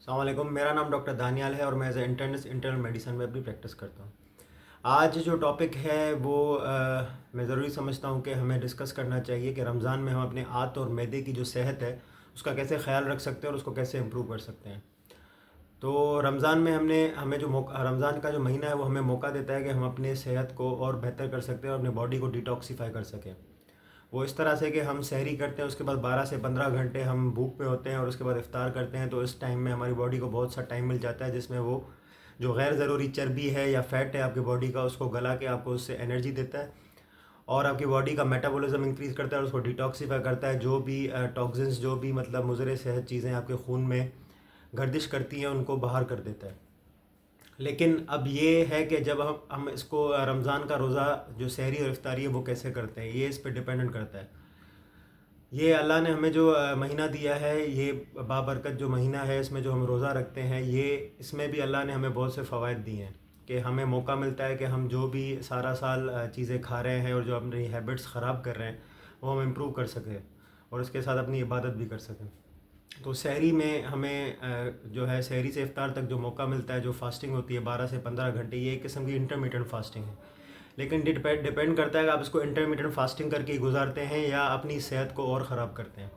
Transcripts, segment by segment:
अस्सलाम वालेकुम। मेरा नाम डॉक्टर दानियाल है और मैं as a internist internal medicine में अपनी प्रैक्टिस करता हूँ। आज जो टॉपिक है वो मैं ज़रूरी समझता हूँ कि हमें डिस्कस करना चाहिए कि रमज़ान में हम अपने आंत और मैदे की जो सेहत है उसका कैसे ख्याल रख सकते हैं और उसको कैसे इम्प्रूव कर सकते हैं। तो रमज़ान में हमें जो मौका रमज़ान का जो महीना है वो हमें मौका देता है कि हम अपने सेहत को और बेहतर कर सकते हैं और अपनी बॉडी को डिटॉक्सीफाई कर सकें। वो इस तरह से कि हम सहरी करते हैं, उसके बाद 12 से 15 घंटे हम भूख पे होते हैं और उसके बाद इफ्तार करते हैं। तो इस टाइम में हमारी बॉडी को बहुत सा टाइम मिल जाता है जिसमें वो जो गैर ज़रूरी चर्बी है या फैट है आपकी बॉडी का, उसको गला के आपको उससे एनर्जी देता है और आपकी बॉडी का मेटाबॉलिज्म इंक्रीज़ करता है और उसको डिटॉक्सीफाई करता है। जो भी टॉक्सिन्स, जो भी मतलब मुज़र सेहत चीज़ें आपके खून में गर्दिश करती हैं, उनको बाहर कर देता है। लेकिन अब ये है कि जब हम इसको रमज़ान का रोज़ा जो सहरी और इफ्तारी है वो कैसे करते हैं, ये इस पर डिपेंडेंट करता है। ये अल्लाह ने हमें जो महीना दिया है, ये बाबरकत जो महीना है, इसमें जो हम रोज़ा रखते हैं, ये इसमें भी अल्लाह ने हमें बहुत से फ़वाइद दिए हैं कि हमें मौका मिलता है कि हम जो भी सारा साल चीज़ें खा रहे हैं और जो अपनी हैबिट्स ख़राब कर रहे हैं वो हम इम्प्रूव कर सकें और उसके साथ अपनी इबादत भी कर सकें। तो सहरी में हमें जो है सहरी से इफ्तार तक जो मौका मिलता है, जो फास्टिंग होती है 12 से 15 घंटे, ये एक किस्म की इंटरमीडिएट फास्टिंग है। लेकिन डिपेंड करता है कि आप इसको इंटरमीडिएट फास्टिंग करके ही गुजारते हैं या अपनी सेहत को और ख़राब करते हैं।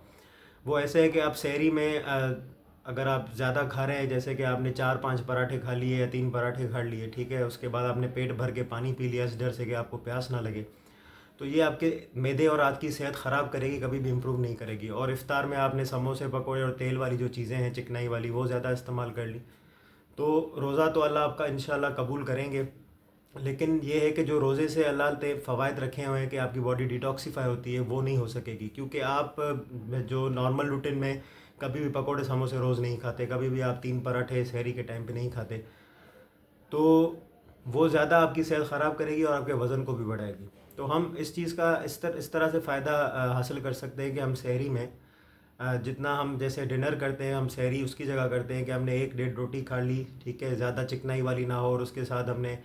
वो ऐसे है कि आप सहरी में अगर आप ज़्यादा खा रहे हैं, जैसे कि आपने 4-5 पराठे खा लिए या 3 पराठे खा लिए, ठीक है, उसके बाद आपने पेट भर के पानी पी लिया इस डर से कि आपको प्यास ना लगे, तो ये आपके मैदे और आँत की सेहत ख़राब करेगी, कभी भी इम्प्रूव नहीं करेगी। और इफ्तार में आपने समोसे, पकौड़े और तेल वाली जो चीज़ें हैं, चिकनाई वाली, वो ज़्यादा इस्तेमाल कर ली, तो रोज़ा तो अल्लाह आपका इंशाल्लाह कबूल करेंगे। लेकिन ये है कि जो रोज़े से अल्लाह ने फ़वाइद रखे हुए हैं कि आपकी बॉडी डिटॉक्सीफाई होती है, वो नहीं हो सकेगी, क्योंकि आप जो नॉर्मल रूटीन में कभी भी पकौड़े समोसे रोज़ नहीं खाते, कभी भी आप 3 पराठे सहरी के टाइम पे नहीं खाते, तो वो ज़्यादा आपकी सेहत ख़राब करेगी और आपके वज़न को भी बढ़ाएगी। तो हम इस चीज़ का इस तरह से फ़ायदा हासिल कर सकते हैं कि हम सहरी में जितना हम जैसे डिनर करते हैं, हम सहरी उसकी जगह करते हैं कि हमने 1-1.5 रोटी खा ली, ठीक है, ज़्यादा चिकनाई वाली ना हो, और उसके साथ हमने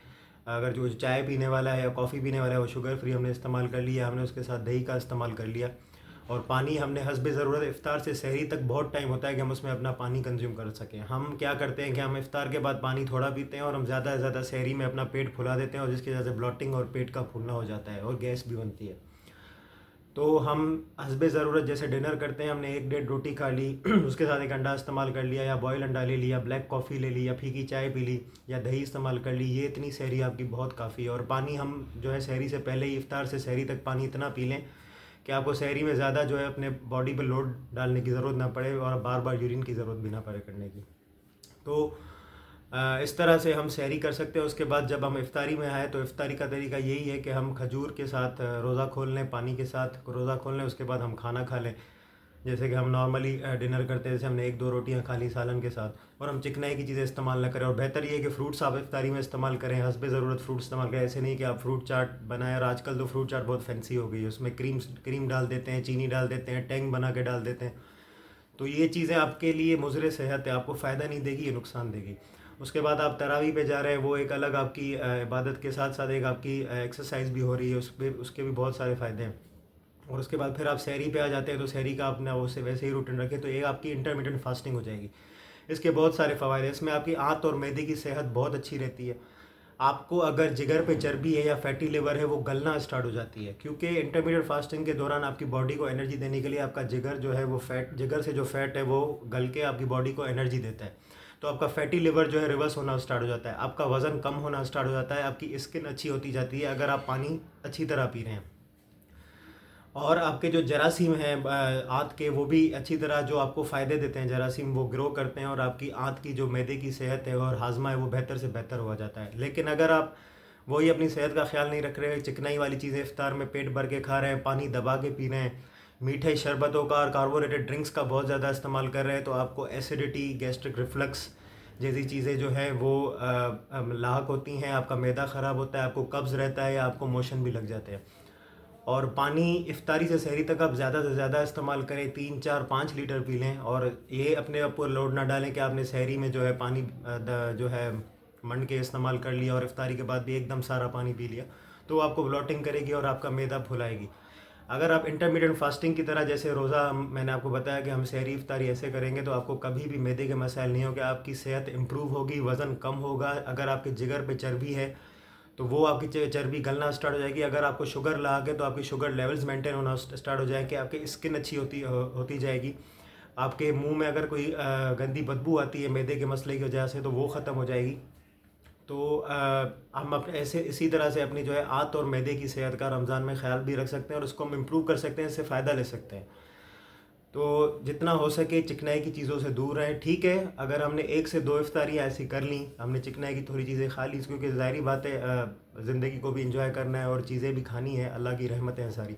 अगर जो चाय पीने वाला है या कॉफ़ी पीने वाला है वो शुगर फ्री हमने इस्तेमाल कर लिया, हमने उसके साथ दही का इस्तेमाल कर लिया, और पानी हमने हस्बे ज़रूरत, इफ़्तार से सहरी तक बहुत टाइम होता है कि हम उसमें अपना पानी कंज्यूम कर सकें। हम क्या करते हैं कि हम इफ़्तार के बाद पानी थोड़ा पीते हैं और हम ज़्यादा से ज़्यादा सहरी में अपना पेट फुला देते हैं और जिसकी वजह से ब्लॉटिंग और पेट का फूलना हो जाता है और गैस भी बनती है। तो हम हस्बे ज़रूरत जैसे डिनर करते हैं, हमने 1-1.5 रोटी खा ली उसके साथ एक अंडा इस्तेमाल कर लिया या बॉयल अंडा ले लिया, ब्लैक कॉफ़ी ले ली या फीकी चाय पी ली या दही इस्तेमाल कर ली, ये इतनी सहरी आपकी बहुत काफ़ी है। और पानी हम जो है सहरी से पहले ही, इफ्तार से सहरी तक पानी इतना पी लें कि आपको सहरी में ज़्यादा जो है अपने बॉडी पर लोड डालने की ज़रूरत ना पड़े और बार बार यूरिन की ज़रूरत भी ना पड़े करने की। तो इस तरह से हम सहरी कर सकते हैं। उसके बाद जब हम इफ्तारी में आए तो इफ्तारी का तरीका यही है कि हम खजूर के साथ रोज़ा खोल लें, पानी के साथ रोज़ा खोल लें, उसके बाद हम खाना खा लें जैसे कि हम नॉर्मली डिनर करते हैं, जैसे हमने 1-2 रोटियां खा ली सालन के साथ, और हम चिकनाई की चीज़ें इस्तेमाल ना करें। और बेहतर ये है कि फ्रूट्स आप इफ्तारी में इस्तेमाल करें, हस्बे ज़रूरत फ्रूट इस्तेमाल करें। ऐसे नहीं कि आप फ्रूट चाट बनाएं, और आजकल तो फ्रूट चाट बहुत फैंसी हो गई है, उसमें क्रीम डाल देते हैं, चीनी डाल देते हैं, टैंग बना के डाल देते हैं। तो ये चीज़ें आपके लिए मुज़र सेहत है, आपको फ़ायदा नहीं देगी, ये नुकसान देगी। उसके बाद आप तरावी पे जा रहे हैं, वो एक अलग आपकी इबादत के साथ साथ एक आपकी एक्सरसाइज भी हो रही है, उसके भी बहुत सारे फ़ायदे हैं। और उसके बाद फिर आप सहरी पे आ जाते हैं, तो सहरी का अपना वैसे वैसे ही रूटीन रखें तो एक आपकी इंटरमीडिएट फास्टिंग हो जाएगी। इसके बहुत सारे फ़वाद हैं, इसमें आपकी आंत और मैदे की सेहत बहुत अच्छी रहती है। आपको अगर जिगर पे चर्बी है या फैटी लिवर है, वो गलना स्टार्ट हो जाती है, क्योंकि इंटरमीडिएट फास्टिंग के दौरान आपकी बॉडी को एनर्जी देने के लिए आपका जिगर जो है वो जिगर से जो फैट है वो गल के आपकी बॉडी को एनर्जी देता है। तो आपका फैटी लिवर जो है रिवर्स होना स्टार्ट हो जाता है, आपका वज़न कम होना स्टार्ट हो जाता है, आपकी स्किन अच्छी होती जाती है अगर आप पानी अच्छी तरह पी रहे हैं। और आपके जो जरासीम हैं आँत के, वो भी अच्छी तरह जो आपको फ़ायदे देते हैं, जरासीम वो ग्रो करते हैं और आपकी आँत की जो मैदे की सेहत है और हाजमा है वो बेहतर से बेहतर हुआ जाता है। लेकिन अगर आप वही अपनी सेहत का ख्याल नहीं रख रहे, चिकनाई वाली चीज़ें इफ्तार में पेट भर के खा रहे हैं, पानी दबा के पी रहे हैं, मीठे शरबतों का और कार्बोनेटेड ड्रिंक्स का बहुत ज़्यादा इस्तेमाल कर रहे हैं, तो आपको एसिडिटी, गैस्ट्रिक रिफ्लक्स जैसी चीज़ें जो है वो लाक होती हैं, आपका मैदा ख़राब होता है, आपको कब्ज़ रहता है या आपको मोशन भी लग जाते हैं। और पानी इफ्तारी से सहरी तक आप ज़्यादा से ज़्यादा इस्तेमाल करें, 3-4-5 लीटर पी लें, और ये अपने ऊपर लोड ना डालें कि आपने सहरी में जो है पानी जो है मंड के इस्तेमाल कर लिया और इफ्तारी के बाद भी एकदम सारा पानी पी लिया, तो वो आपको ब्लॉटिंग करेगी और आपका मैदा फुलाएगी। अगर आप इंटरमीडिएट फास्टिंग की तरह जैसे रोज़ा मैंने आपको बताया कि हम सहरी इफ्तारी ऐसे करेंगे तो आपको कभी भी मैदे के मसाइल नहीं होंगे, आपकी सेहत इंप्रूव होगी, वज़न कम होगा। अगर आपके जिगर पे चर्बी है तो वो आपकी चर्बी गलना स्टार्ट हो जाएगी। अगर आपको शुगर लगा के तो आपकी शुगर लेवल्स मेंटेन होना स्टार्ट हो जाएंगे, आपकी स्किन अच्छी होती जाएगी। आपके मुंह में अगर कोई गंदी बदबू आती है मैदे के मसले की वजह से तो वो ख़त्म हो जाएगी। तो हम अपने ऐसे इसी तरह से अपनी जो है आंत और मैदे की सेहत का रमज़ान में ख्याल भी रख सकते हैं और उसको हम इम्प्रूव कर सकते हैं, इससे फ़ायदा ले सकते हैं। तो जितना हो सके चिकनाई की चीज़ों से दूर रहें। ठीक है, अगर हमने 1 से 2 इफ्तारियाँ ऐसी कर ली, हमने चिकनाई की थोड़ी चीज़ें खा ली, क्योंकि ज़ाहिरी बात है ज़िंदगी को भी इंजॉय करना है और चीज़ें भी खानी है, अल्लाह की रहमतें हैं सारी।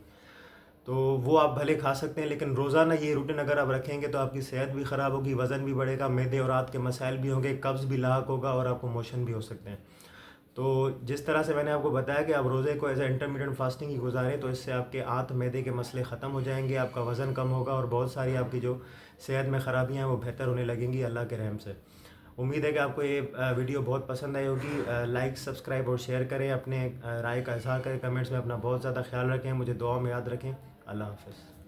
तो वो आप भले खा सकते हैं, लेकिन रोज़ाना ये रूटीन अगर आप रखेंगे तो आपकी सेहत भी ख़राब होगी, वज़न भी बढ़ेगा, मैदे और आंत के मसाइल भी होंगे, कब्ज़ भी लाक होगा और आपको मोशन भी हो सकते हैं। तो जिस तरह से मैंने आपको बताया कि आप रोज़े को एज ए इंटरमीडिएट फास्टिंग ही गुजारें तो इससे आपके आंत मैदे के मसले ख़त्म हो जाएंगे, आपका वज़न कम होगा और बहुत सारी आपकी जो सेहत में ख़राबियाँ हैं वो बेहतर होने लगेंगी अल्लाह के रहम से। उम्मीद है कि आपको ये वीडियो बहुत पसंद आई होगी। लाइक, सब्सक्राइब और शेयर करें, अपने राय का इज़हार करें कमेंट्स में, अपना बहुत ज़्यादा ख्याल रखें, मुझे दुआ में याद रखें। अल्लाह हाफ़िज़।